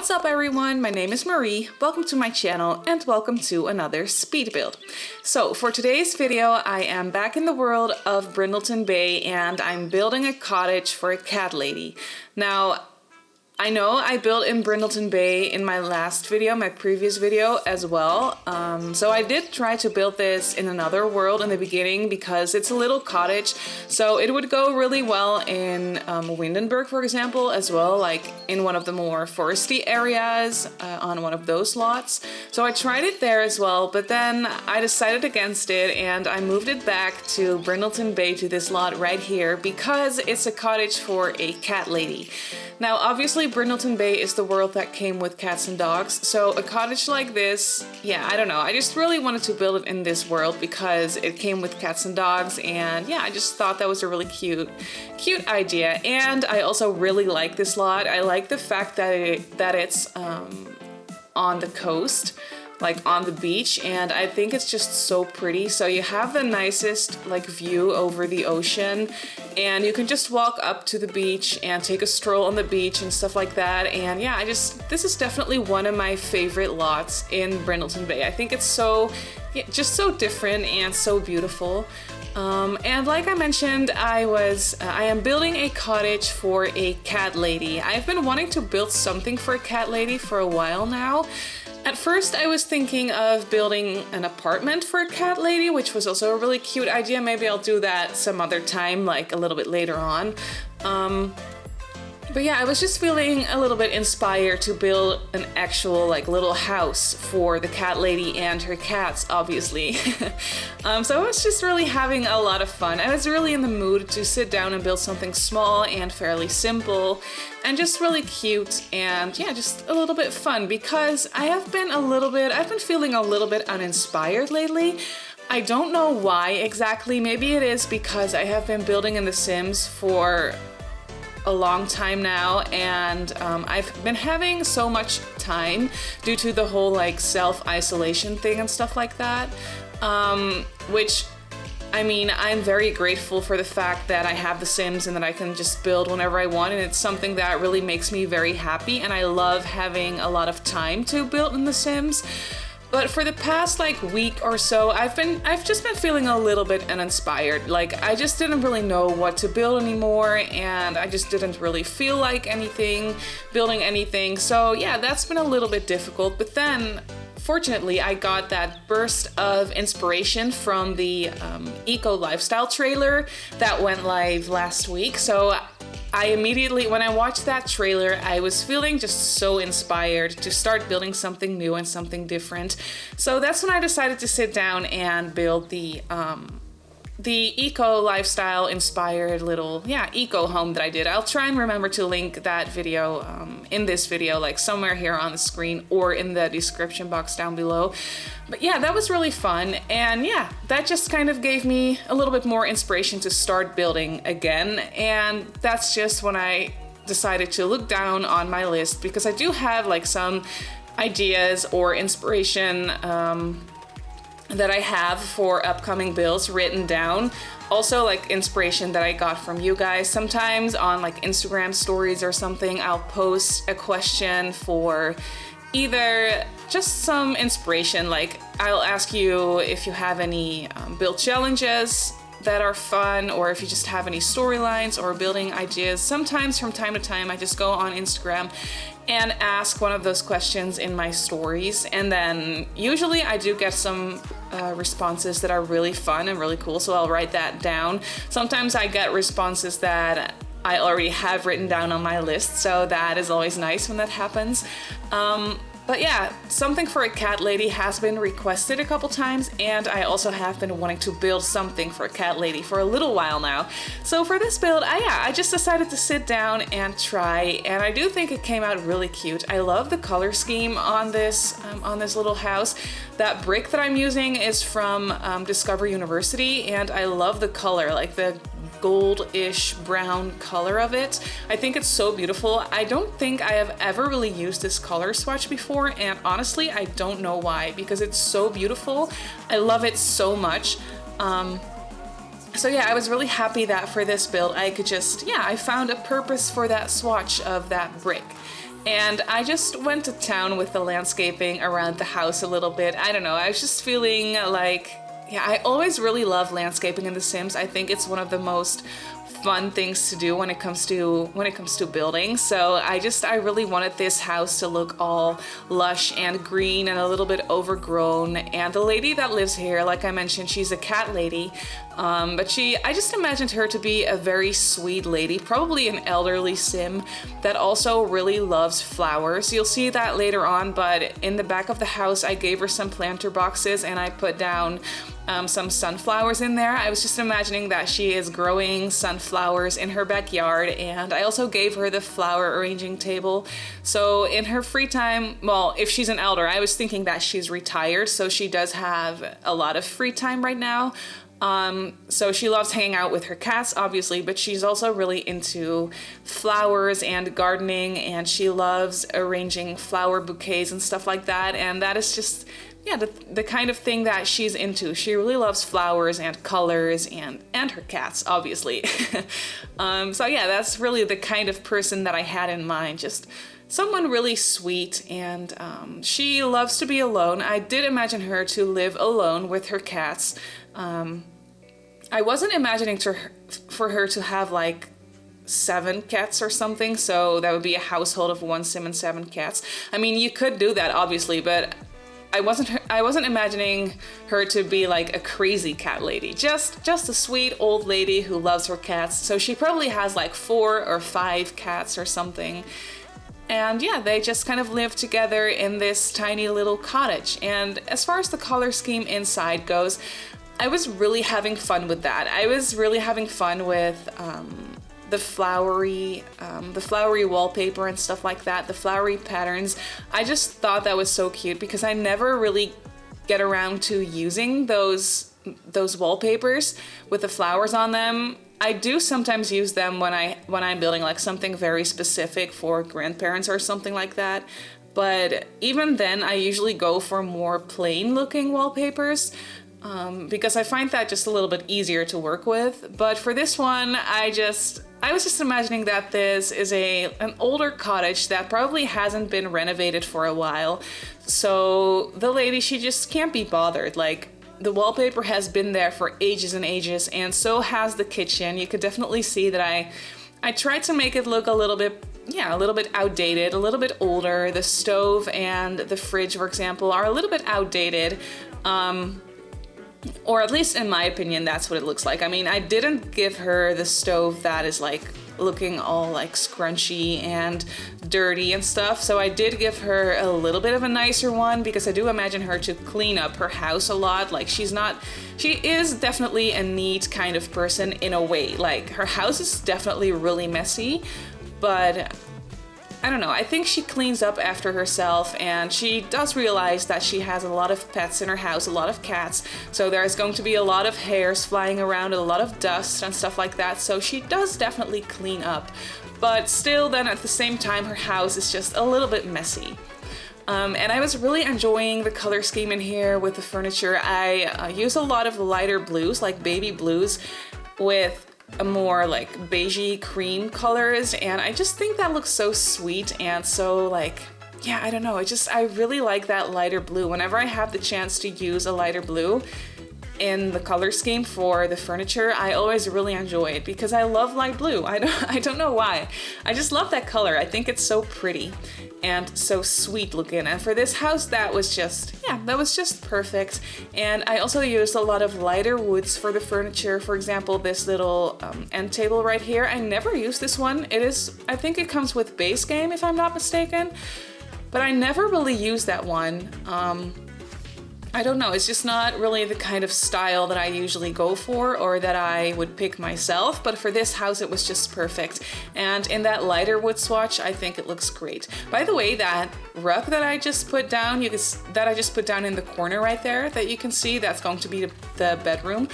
What's up everyone, my name is Marie, welcome to my channel and welcome to another speed build. So for today's video I am back in the world of Brindleton Bay and I'm building a cottage for a cat lady. Now I know I built in Brindleton Bay in my last video, my previous video as well. So I did try to build this in another world in the beginning because it's a little cottage. So it would go really well in Windenburg, for example, as well, like in one of the more foresty areas on one of those lots. So I tried it there as well, but then I decided against it and I moved it back to Brindleton Bay, to this lot right here, because it's a cottage for a cat lady. Now obviously Brindleton Bay is the world that came with cats and dogs, so a cottage like this, yeah, I don't know, I just really wanted to build it in this world because it came with cats and dogs, and yeah, I just thought that was a really cute idea. And I also really like this lot. I like the fact that it's on the coast, like on the beach, and I think it's just so pretty. So you have the nicest like view over the ocean and you can just walk up to the beach and take a stroll on the beach and stuff like that. And yeah, this is definitely one of my favorite lots in Brindleton Bay. I think it's so, just so different and so beautiful. And like I mentioned, I am building a cottage for a cat lady. I've been wanting to build something for a cat lady for a while now. At first I was thinking of building an apartment for a cat lady, which was also a really cute idea. Maybe I'll do that some other time, like a little bit later on. But yeah, I was just feeling a little bit inspired to build an actual like little house for the cat lady and her cats, obviously. So I was just really having a lot of fun. I was really in the mood to sit down and build something small and fairly simple and just really cute and yeah, just a little bit fun, because I've been feeling a little bit uninspired lately. I don't know why exactly. Maybe it is because I have been building in The Sims for a long time now, and I've been having so much time due to the whole like self-isolation thing and stuff like that, which, I mean, I'm very grateful for the fact that I have The Sims and that I can just build whenever I want, and it's something that really makes me very happy, and I love having a lot of time to build in The Sims. But for the past like week or so, I've just been feeling a little bit uninspired. Like I just didn't really know what to build anymore, and I just didn't really feel like building anything. So yeah, that's been a little bit difficult. But then fortunately I got that burst of inspiration from the eco lifestyle trailer that went live last week. So I immediately, when I watched that trailer, I was feeling just so inspired to start building something new and something different. So that's when I decided to sit down and build the eco lifestyle inspired little, yeah, eco home that I did. I'll try and remember to link that video in this video, like somewhere here on the screen or in the description box down below. But yeah, that was really fun, and yeah, that just kind of gave me a little bit more inspiration to start building again. And that's just when I decided to look down on my list, because I do have like some ideas or inspiration that I have for upcoming builds written down. Also like inspiration that I got from you guys. Sometimes on like Instagram stories or something, I'll post a question for either just some inspiration, like I'll ask you if you have any build challenges that are fun, or if you just have any storylines or building ideas. Sometimes from time to time I just go on Instagram and ask one of those questions in my stories, and then usually I do get some responses that are really fun and really cool, so I'll write that down. Sometimes I get responses that I already have written down on my list, so that is always nice when that happens. But yeah, something for a cat lady has been requested a couple times, and I also have been wanting to build something for a cat lady for a little while now. So for this build, I just decided to sit down and try, and I do think it came out really cute. I love the color scheme on this little house. That brick that I'm using is from Discover University, and I love the color, like the goldish brown color of it. I think it's so beautiful. I don't think I have ever really used this color swatch before, and honestly I don't know why, because it's so beautiful. I love it so much. So yeah, I was really happy that for this build I could just, yeah, I found a purpose for that swatch of that brick. And I just went to town with the landscaping around the house a little bit. I don't know, I was just feeling like, yeah, I always really love landscaping in The Sims. I think it's one of the most fun things to do when it comes to building. So I really wanted this house to look all lush and green and a little bit overgrown. And the lady that lives here, like I mentioned, she's a cat lady. But I just imagined her to be a very sweet lady, probably an elderly Sim that also really loves flowers. You'll see that later on, but in the back of the house, I gave her some planter boxes and I put down some sunflowers in there. I was just imagining that she is growing sunflowers in her backyard, and I also gave her the flower arranging table. So in her free time, well, if she's an elder, I was thinking that she's retired, so she does have a lot of free time right now. So she loves hanging out with her cats, obviously, but she's also really into flowers and gardening, and she loves arranging flower bouquets and stuff like that. And that is just, yeah, the kind of thing that she's into. She really loves flowers and colors and her cats, obviously. So yeah, that's really the kind of person that I had in mind. Just someone really sweet, and she loves to be alone. I did imagine her to live alone with her cats. I wasn't imagining for her to have like 7 cats or something, so that would be a household of 1 Sim and 7 cats. I mean, you could do that obviously, but I wasn't imagining her to be like a crazy cat lady. Just a sweet old lady who loves her cats. So she probably has like 4 or 5 cats or something. And yeah, they just kind of live together in this tiny little cottage. And as far as the color scheme inside goes, I was really having fun with that. I was really having fun with the flowery wallpaper and stuff like that, the flowery patterns. I just thought that was so cute because I never really get around to using those wallpapers with the flowers on them. I do sometimes use them when I'm building like something very specific for grandparents or something like that. But even then, I usually go for more plain looking wallpapers. Because I find that just a little bit easier to work with. But for this one, I was just imagining that this is an older cottage that probably hasn't been renovated for a while. So the lady, she just can't be bothered. Like, the wallpaper has been there for ages and ages, and so has the kitchen. You could definitely see that I tried to make it look a little bit outdated, a little bit older. The stove and the fridge, for example, are a little bit outdated. Or at least in my opinion, that's what it looks like. I mean, I didn't give her the stove that is like looking all like scrunchy and dirty and stuff. So I did give her a little bit of a nicer one because I do imagine her to clean up her house a lot. Like she is definitely a neat kind of person in a way. Like her house is definitely really messy, but I don't know, I think she cleans up after herself, and she does realize that she has a lot of pets in her house, a lot of cats, so there's going to be a lot of hairs flying around, a lot of dust and stuff like that, so she does definitely clean up. But still, then at the same time, her house is just a little bit messy. And I was really enjoying the color scheme in here with the furniture. I use a lot of lighter blues, like baby blues, with a more like beigey cream colors, and I just think that looks so sweet and so like, yeah, I don't know, I really like that lighter blue. Whenever I have the chance to use a lighter blue in the color scheme for the furniture, I always really enjoy it because I love light blue. I don't know why. I just love that color. I think it's so pretty and so sweet looking. And for this house, that was just perfect. And I also used a lot of lighter woods for the furniture. For example, this little end table right here. I never used this one. I think it comes with base game if I'm not mistaken, but I never really used that one. I don't know, it's just not really the kind of style that I usually go for or that I would pick myself, but for this house it was just perfect. And in that lighter wood swatch, I think it looks great. By the way, that rug that I just put down, in the corner right there that you can see, that's going to be the bedroom.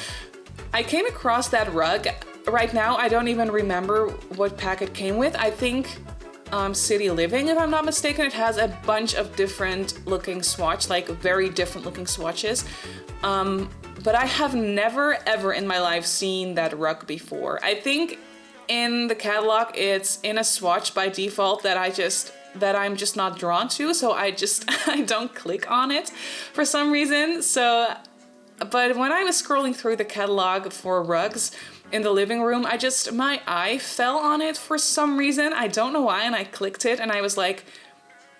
I came across that rug. Right now, I don't even remember what pack it came with. I think City Living, if I'm not mistaken. It has a bunch of different looking swatch, like very different looking swatches. But I have never ever in my life seen that rug before. I think in the catalog it's in a swatch by default that I just that I'm just not drawn to, so I don't click on it for some reason. So, but when I was scrolling through the catalog for rugs in the living room, my eye fell on it for some reason. I don't know why, and I clicked it and I was like,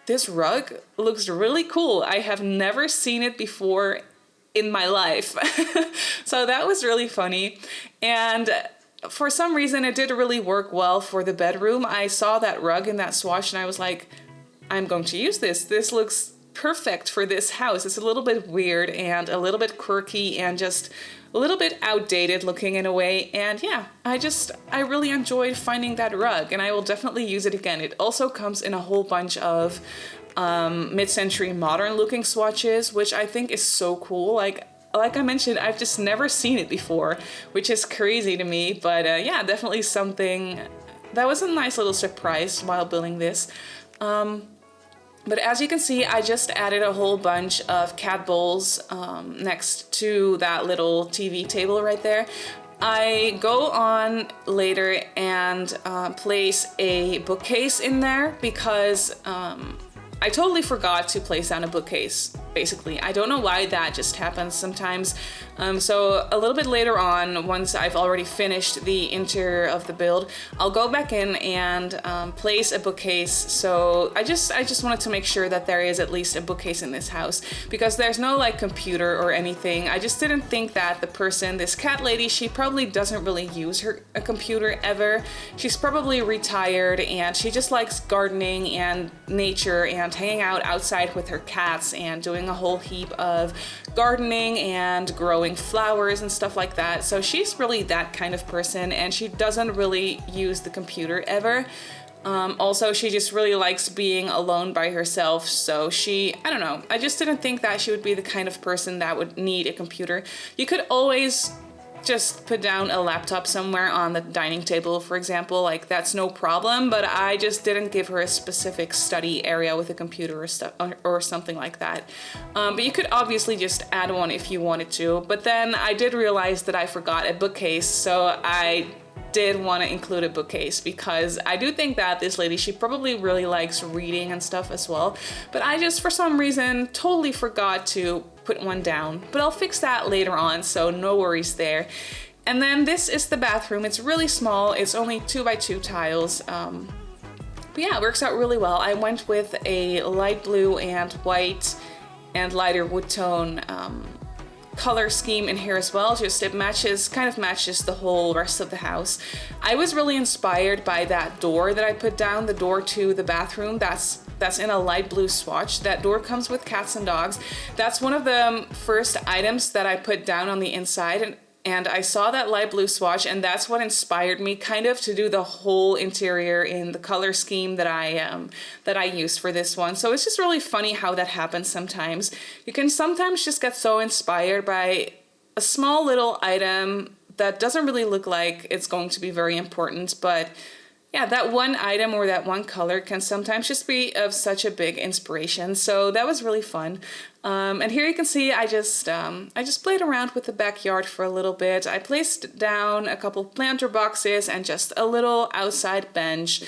this rug looks really cool. I have never seen it before in my life. So that was really funny. And for some reason, it did really work well for the bedroom. I saw that rug in that swatch and I was like, I'm going to use this. This looks perfect for this house. It's a little bit weird and a little bit quirky and just a little bit outdated looking in a way. And yeah, I really enjoyed finding that rug, and I will definitely use it again. It also comes in a whole bunch of mid-century modern looking swatches, which I think is so cool. Like I mentioned, I've just never seen it before, which is crazy to me. But yeah, definitely something that was a nice little surprise while building this. But as you can see, I just added a whole bunch of cat bowls next to that little TV table right there. I go on later and place a bookcase in there because I totally forgot to place down a bookcase, basically. I don't know why that just happens sometimes. So a little bit later on, once I've already finished the interior of the build, I'll go back in and place a bookcase. So I just wanted to make sure that there is at least a bookcase in this house, because there's no like computer or anything. I just didn't think that the person, this cat lady, she probably doesn't really use a computer ever. She's probably retired and she just likes gardening and nature and hanging out outside with her cats and doing a whole heap of gardening and growing flowers and stuff like that. So she's really that kind of person, and she doesn't really use the computer ever. Also, she just really likes being alone by herself. So I don't know, I just didn't think that she would be the kind of person that would need a computer. You could always just put down a laptop somewhere on the dining table, for example, like that's no problem, but I just didn't give her a specific study area with a computer or something like that. But you could obviously just add one if you wanted to, but then I did realize that I forgot a bookcase, so I did want to include a bookcase because I do think that this lady, she probably really likes reading and stuff as well, but I just for some reason totally forgot to put one down. But I'll fix that later on, so no worries there. And then this is the bathroom. It's really small, it's only 2x2 tiles, but yeah, it works out really well. I went with a light blue and white and lighter wood tone color scheme in here as well. Just it kind of matches the whole rest of the house. I was really inspired by that door that I put down, the door to the bathroom. That's in a light blue swatch. That door comes with cats and dogs. That's one of the first items that I put down on the inside, and I saw that light blue swatch, and that's what inspired me kind of to do the whole interior in the color scheme that I used for this one. So it's just really funny how that happens sometimes. You can sometimes just get so inspired by a small little item that doesn't really look like it's going to be very important, but yeah, that one item or that one color can sometimes just be of such a big inspiration. So that was really fun. And here you can see I just played around with the backyard for a little bit. I placed down a couple planter boxes and just a little outside bench.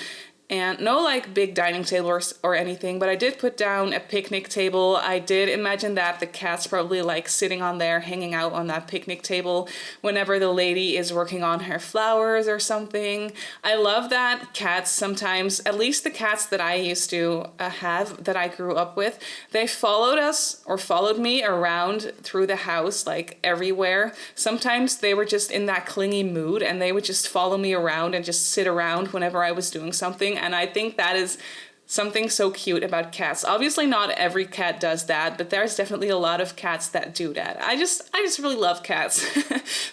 And no like big dining table or anything, but I did put down a picnic table. I did imagine that the cat's probably like sitting on there, hanging out on that picnic table whenever the lady is working on her flowers or something. I love that cats sometimes, at least the cats that I used to have, that I grew up with, they followed us or followed me around through the house, like everywhere. Sometimes they were just in that clingy mood and they would just follow me around and just sit around whenever I was doing something. And I think that is something so cute about cats. Obviously not every cat does that, but there's definitely a lot of cats that do that. I just really love cats.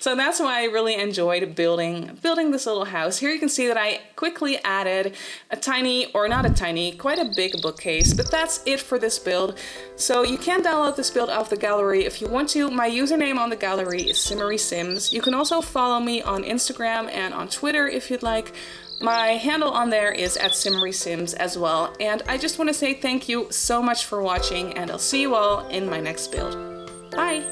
So that's why I really enjoyed building this little house. Here you can see that I quickly added a tiny, or not a tiny, quite a big bookcase, but that's it for this build. So you can download this build off the gallery if you want to. My username on the gallery is Simmarysims. You can also follow me on Instagram and on Twitter if you'd like. My handle on there is @Simmarysims as well. And I just want to say thank you so much for watching, and I'll see you all in my next build. Bye!